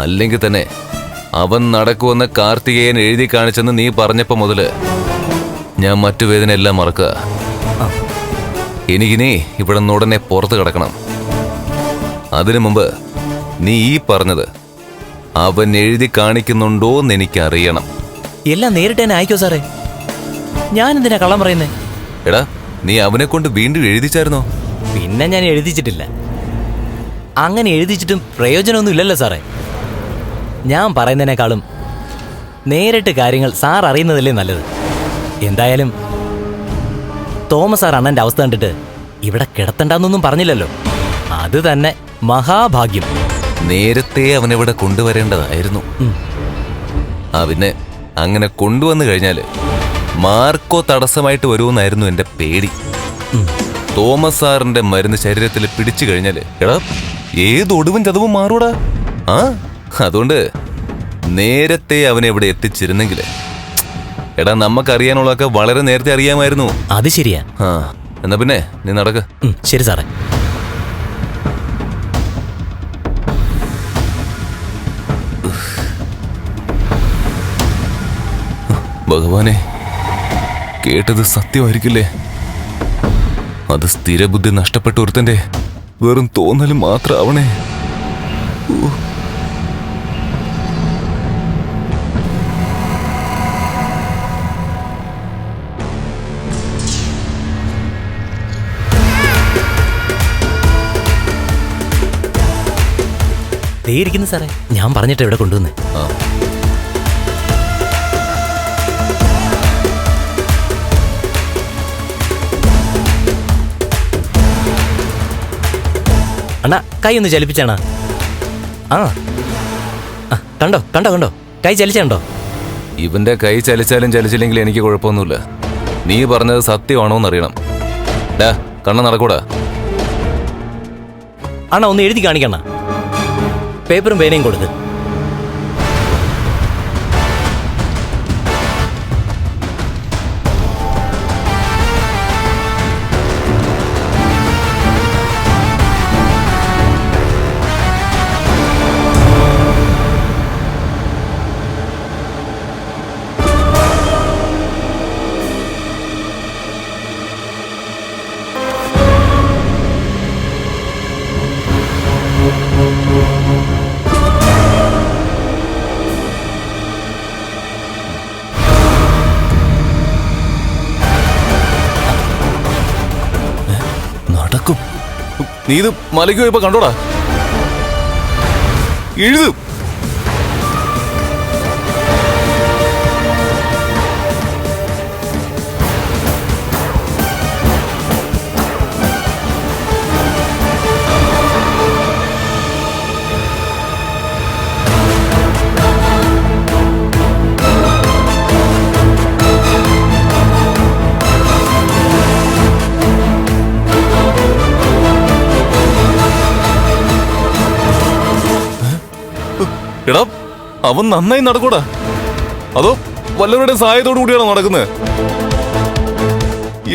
അല്ലെങ്കിൽ തന്നെ അവൻ നടക്കുമെന്ന് കാർത്തികേയൻ എഴുതി കാണിച്ചെന്ന് നീ പറഞ്ഞപ്പോ മുതല് ഞാൻ മറ്റു വേദന എല്ലാം മറക്കുക. എനിക്കിനി ഇവിടെ നിന്ന് ഉടനെ പുറത്ത് കിടക്കണം. അതിനു മുമ്പ് നീ ഈ പറഞ്ഞത് അവൻ എഴുതി കാണിക്കുന്നുണ്ടോന്ന് എനിക്കറിയണം. എല്ലാം നേരിട്ട് തന്നെ ആയിക്കോ സാറേ. ഞാൻ എന്തിനാ കള്ളം പറയുന്നേ? എടാ, നീ അവനെ കൊണ്ട് വീണ്ടും എഴുതിച്ചായിരുന്നോ? പിന്നെ ഞാൻ എഴുതിച്ചിട്ടില്ല. അങ്ങനെ എഴുതിച്ചിട്ടും പ്രയോജനമൊന്നും ഇല്ലല്ലോ സാറേ. ഞാൻ പറയുന്നതിനേക്കാളും നേരിട്ട് കാര്യങ്ങൾ സാർ അറിയുന്നതല്ലേ നല്ലത്. എന്തായാലും തോമസ് സാർ അണ്ണന്റെ അവസ്ഥ കണ്ടിട്ട് ഇവിടെ കിടത്തണ്ടെന്നൊന്നും പറഞ്ഞില്ലല്ലോ. അത് തന്നെ മഹാഭാഗ്യം. നേരത്തെ അവനെവിടെ കൊണ്ടുവരേണ്ടതായിരുന്നു. പിന്നെ അങ്ങനെ കൊണ്ടുവന്നു കഴിഞ്ഞാല് മാർക്കോ തടസ്സമായിട്ട് വരുമെന്നായിരുന്നു എന്റെ പേടി. തോമസ് സാറിന്റെ മരുന്ന് ശരീരത്തിൽ പിടിച്ചു കഴിഞ്ഞാല് എടാ ഏത് ഒടുവും ചതവും മാറൂടാ. അതുകൊണ്ട് നേരത്തെ അവനെ ഇവിടെ എത്തിച്ചിരുന്നെങ്കില് എടാ നമുക്കറിയാനുള്ളതൊക്കെ വളരെ നേരത്തെ അറിയാമായിരുന്നു. അത് ശരിയാ. എന്നാ പിന്നെ നീ നടക്ക്. ശരി സാറേ. ഭഗവാനെ, കേട്ടത് സത്യമായിരിക്കില്ലേ? അത് സ്ഥിരബുദ്ധി നഷ്ടപ്പെട്ട ഒരുത്തന്റെ വെറും തോന്നലും മാത്രമാവണേ. ഇരിക്കുന്നു സാറേ. ഞാൻ പറഞ്ഞിട്ട് ഇവിടെ കൊണ്ടുവന്നേ. അണ്ണാ, കൈ ഒന്ന് ചലിപ്പിച്ചാണാ? കണ്ടോ കണ്ടോ കണ്ടോ, കൈ ചലിച്ചുണ്ടോ? ഇവന്റെ കൈ ചലിച്ചാലും ചലിച്ചില്ലെങ്കിൽ എനിക്ക് കുഴപ്പമൊന്നുമില്ല. നീ പറഞ്ഞത് സത്യമാണോന്നറിയണം. കണ്ണ നടക്കൂടാ. അണ്ണാ, ഒന്ന് എഴുതി കാണിക്കണ്ണ. പേപ്പറും പേനയും കൊടുക്ക്. നീ ഇത് മലയ്ക്ക് പോയപ്പോ കണ്ടോടാ? എഴുതും. എടാ, അവൻ നന്നായി നടക്കൂടാ, അതോ വല്ലവരുടെ സഹായത്തോടു കൂടിയാണോ നടക്കുന്നത്?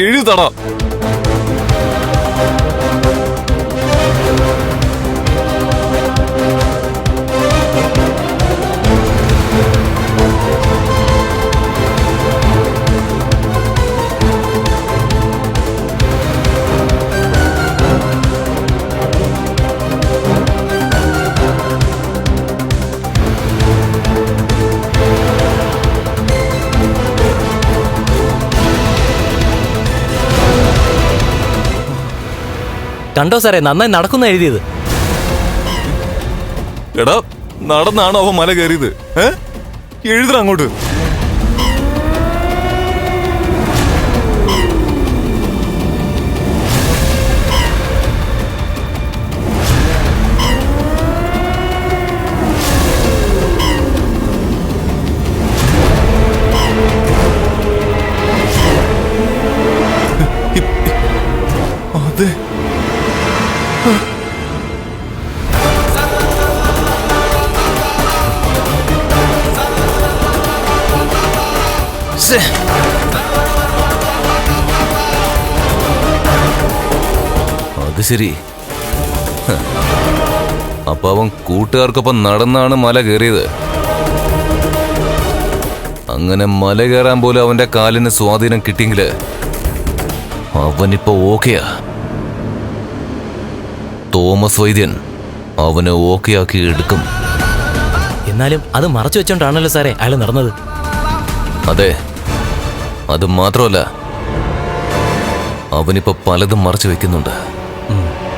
എഴുതടാ. കണ്ടോ സാറേ, നന്നായി നടക്കുന്ന എഴുതിയത്. എടാ, നടന്നാണോ അവൻ മല കയറിയത്? എഴുതണം അങ്ങോട്ട്. അതെ, അത് ശരി. അപ്പൊ അവൻ കൂട്ടുകാർക്കൊപ്പം നടന്നാണ് മല കയറിയത്. അങ്ങനെ മല കയറാൻ പോലും അവന്റെ കാലിന് സ്വാധീനം കിട്ടിയെങ്കില് അവനിപ്പോ ഓക്കെയാ. തോമസ് വൈദ്യൻ അവനെ ഓക്കെയാക്കി എടുക്കും. എന്നാലും അത് മറച്ചു വെച്ചോണ്ടാണല്ലോ സാറേ അയാൾ നടന്നത്. അതെ, അത് മാത്രമല്ല, അവനിപ്പോ പലതും മറച്ചു വെക്കുന്നുണ്ട്.